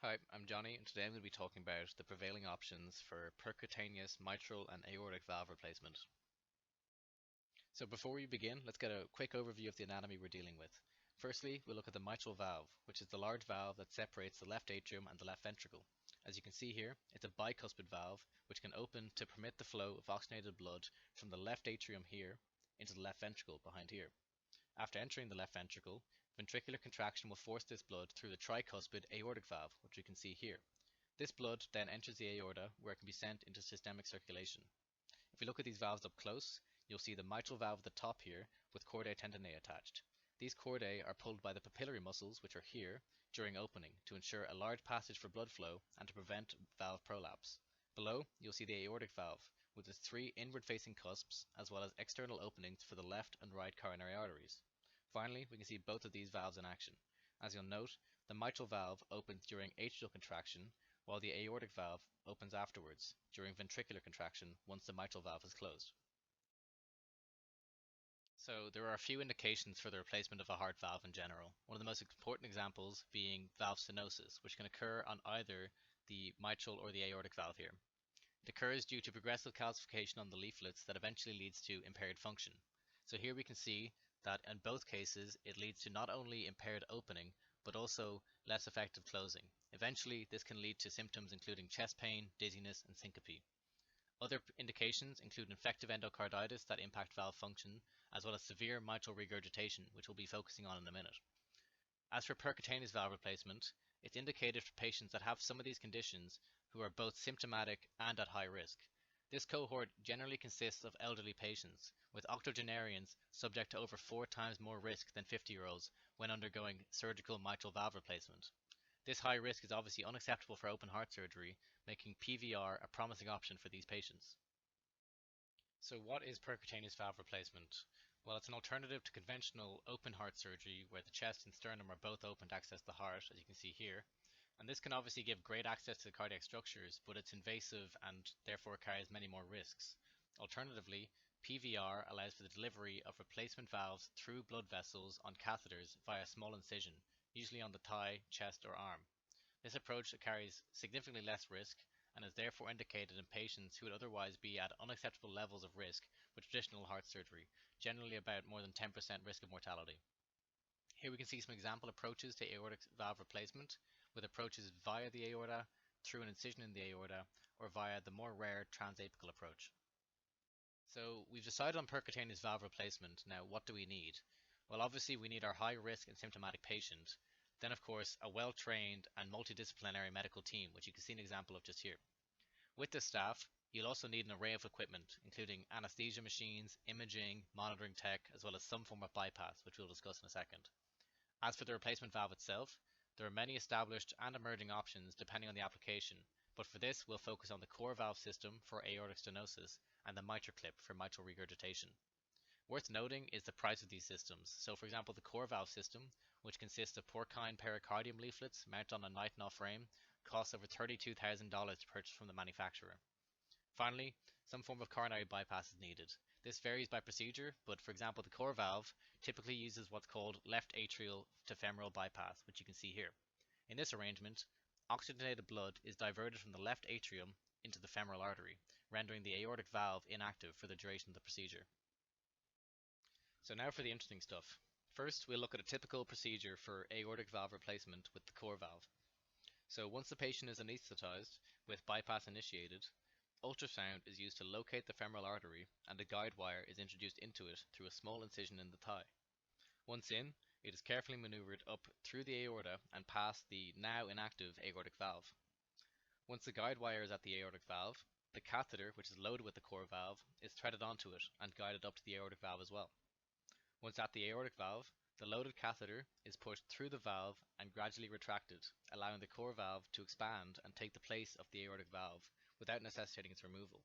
Hi, I'm Johnny, and today I'm going to be talking about the prevailing options for percutaneous mitral and aortic valve replacement. So before we begin, let's get a quick overview of the anatomy we're dealing with. Firstly, we'll look at the mitral valve, which is the large valve that separates the left atrium and the left ventricle. As you can see here, it's a bicuspid valve, which can open to permit the flow of oxygenated blood from the left atrium here into the left ventricle behind here. After entering the left ventricle, ventricular contraction will force this blood through the tricuspid aortic valve, which we can see here. This blood then enters the aorta where it can be sent into systemic circulation. If we look at these valves up close, you'll see the mitral valve at the top here with chordae tendineae attached. These chordae are pulled by the papillary muscles, which are here, during opening to ensure a large passage for blood flow and to prevent valve prolapse. Below, you'll see the aortic valve with its three inward-facing cusps as well as external openings for the left and right coronary arteries. Finally, we can see both of these valves in action. As you'll note, the mitral valve opens during atrial contraction, while the aortic valve opens afterwards, during ventricular contraction once the mitral valve is closed. So there are a few indications for the replacement of a heart valve in general, one of the most important examples being valve stenosis, which can occur on either the mitral or the aortic valve here. It occurs due to progressive calcification on the leaflets that eventually leads to impaired function. So here we can see that in both cases it leads to not only impaired opening but also less effective closing. Eventually this can lead to symptoms including chest pain, dizziness and syncope. Other indications include infective endocarditis that impact valve function as well as severe mitral regurgitation, which we'll be focusing on in a minute. As for percutaneous valve replacement, it's indicated for patients that have some of these conditions who are both symptomatic and at high risk. This cohort generally consists of elderly patients, with octogenarians subject to over 4 times more risk than 50-year-olds when undergoing surgical mitral valve replacement. This high risk is obviously unacceptable for open heart surgery, making PVR a promising option for these patients. So what is percutaneous valve replacement? Well, it's an alternative to conventional open heart surgery where the chest and sternum are both open to access the heart, as you can see here. And this can obviously give great access to the cardiac structures, but it's invasive and therefore carries many more risks. Alternatively, PVR allows for the delivery of replacement valves through blood vessels on catheters via a small incision, usually on the thigh, chest or arm. This approach carries significantly less risk and is therefore indicated in patients who would otherwise be at unacceptable levels of risk with traditional heart surgery, generally about more than 10% risk of mortality. Here we can see some example approaches to aortic valve replacement, with approaches via the aorta, through an incision in the aorta, or via the more rare transapical approach. So we've decided on percutaneous valve replacement. Now what do we need? Well, obviously we need our high risk and symptomatic patient, then of course a well-trained and multidisciplinary medical team, which you can see an example of just here. With this staff, you'll also need an array of equipment, including anesthesia machines, imaging, monitoring tech, as well as some form of bypass, which we'll discuss in a second. As for the replacement valve itself, there are many established and emerging options depending on the application, but for this we'll focus on the core valve system for aortic stenosis and the MitraClip for mitral regurgitation. Worth noting is the price of these systems. So for example, the core valve system, which consists of porcine pericardium leaflets mounted on a nitinol frame, costs over $32,000 to purchase from the manufacturer. Finally, some form of coronary bypass is needed. This varies by procedure, but for example the core valve typically uses what's called left atrial to femoral bypass, which you can see here. In this arrangement, oxygenated blood is diverted from the left atrium into the femoral artery, rendering the aortic valve inactive for the duration of the procedure. So now for the interesting stuff. First, we'll look at a typical procedure for aortic valve replacement with the core valve. So once the patient is anesthetized with bypass initiated, ultrasound is used to locate the femoral artery and a guide wire is introduced into it through a small incision in the thigh. Once in, it is carefully maneuvered up through the aorta and past the now inactive aortic valve. Once the guide wire is at the aortic valve, the catheter, which is loaded with the core valve, is threaded onto it and guided up to the aortic valve as well. Once at the aortic valve, the loaded catheter is pushed through the valve and gradually retracted, allowing the core valve to expand and take the place of the aortic valve without necessitating its removal.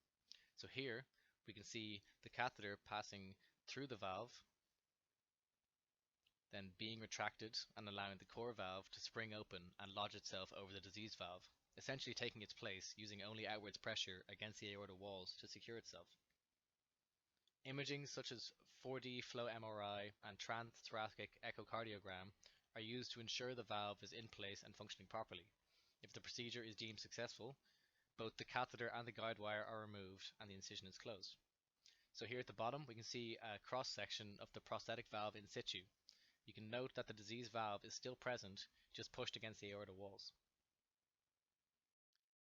So here we can see the catheter passing through the valve, then being retracted and allowing the core valve to spring open and lodge itself over the diseased valve, essentially taking its place using only outwards pressure against the aorta walls to secure itself. Imaging such as 4D flow MRI and transthoracic echocardiogram are used to ensure the valve is in place and functioning properly. If the procedure is deemed successful, both the catheter and the guide wire are removed and the incision is closed. So here at the bottom we can see a cross section of the prosthetic valve in situ. You can note that the diseased valve is still present, just pushed against the aorta walls.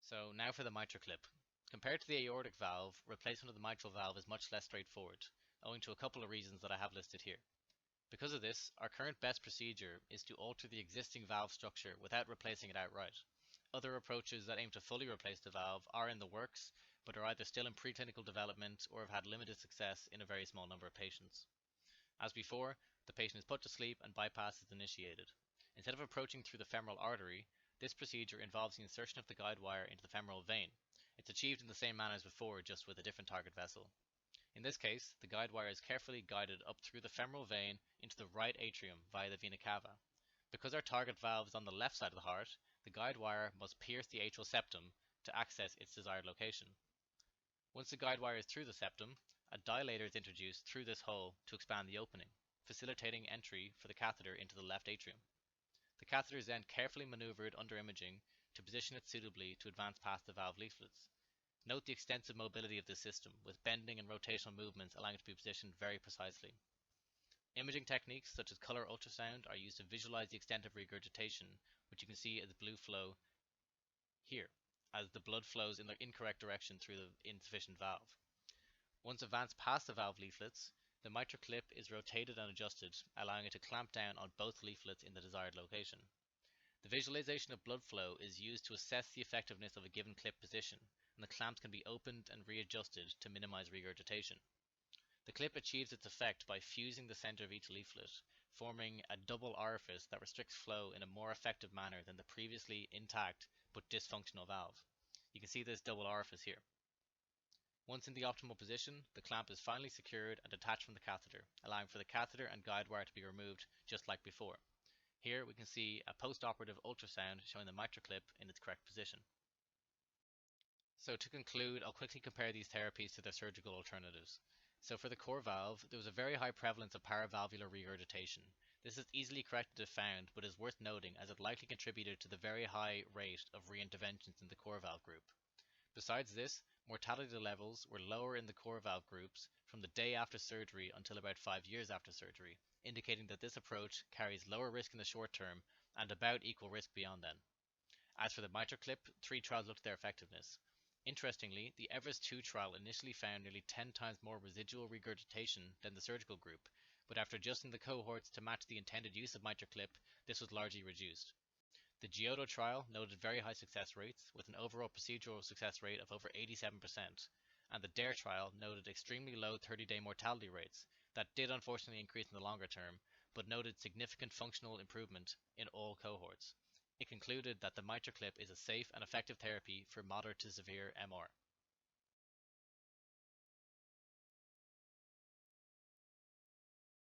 So now for the mitral clip. Compared to the aortic valve, replacement of the mitral valve is much less straightforward, owing to a couple of reasons that I have listed here. Because of this, our current best procedure is to alter the existing valve structure without replacing it outright. Other approaches that aim to fully replace the valve are in the works, but are either still in preclinical development or have had limited success in a very small number of patients. As before, the patient is put to sleep and bypass is initiated. Instead of approaching through the femoral artery, this procedure involves the insertion of the guide wire into the femoral vein. It's achieved in the same manner as before, just with a different target vessel. In this case, the guide wire is carefully guided up through the femoral vein into the right atrium via the vena cava. Because our target valve is on the left side of the heart, the guide wire must pierce the atrial septum to access its desired location. Once the guide wire is through the septum, a dilator is introduced through this hole to expand the opening, facilitating entry for the catheter into the left atrium. The catheter is then carefully maneuvered under imaging to position it suitably to advance past the valve leaflets. Note the extensive mobility of this system, with bending and rotational movements allowing it to be positioned very precisely. Imaging techniques such as color ultrasound are used to visualize the extent of regurgitation, which you can see as blue flow here, as the blood flows in the incorrect direction through the insufficient valve. Once advanced past the valve leaflets, the mitral clip is rotated and adjusted, allowing it to clamp down on both leaflets in the desired location. The visualization of blood flow is used to assess the effectiveness of a given clip position, and the clamps can be opened and readjusted to minimize regurgitation. The clip achieves its effect by fusing the center of each leaflet, forming a double orifice that restricts flow in a more effective manner than the previously intact but dysfunctional valve. You can see this double orifice here. Once in the optimal position, the clamp is finally secured and detached from the catheter, allowing for the catheter and guide wire to be removed just like before. Here we can see a post-operative ultrasound showing the mitral clip in its correct position. So to conclude, I'll quickly compare these therapies to their surgical alternatives. So for the core valve, there was a very high prevalence of paravalvular regurgitation. This is easily corrected if found, but is worth noting as it likely contributed to the very high rate of reinterventions in the core valve group. Besides this, mortality levels were lower in the core valve groups from the day after surgery until about 5 years after surgery, indicating that this approach carries lower risk in the short term and about equal risk beyond then. As for the mitral clip, 3 trials looked at their effectiveness. Interestingly, the Everest 2 trial initially found nearly 10 times more residual regurgitation than the surgical group, but after adjusting the cohorts to match the intended use of mitral clip, this was largely reduced. The Giotto trial noted very high success rates, with an overall procedural success rate of over 87%, and the DARE trial noted extremely low 30-day mortality rates that did unfortunately increase in the longer term, but noted significant functional improvement in all cohorts. It concluded that the mitral clip is a safe and effective therapy for moderate to severe MR.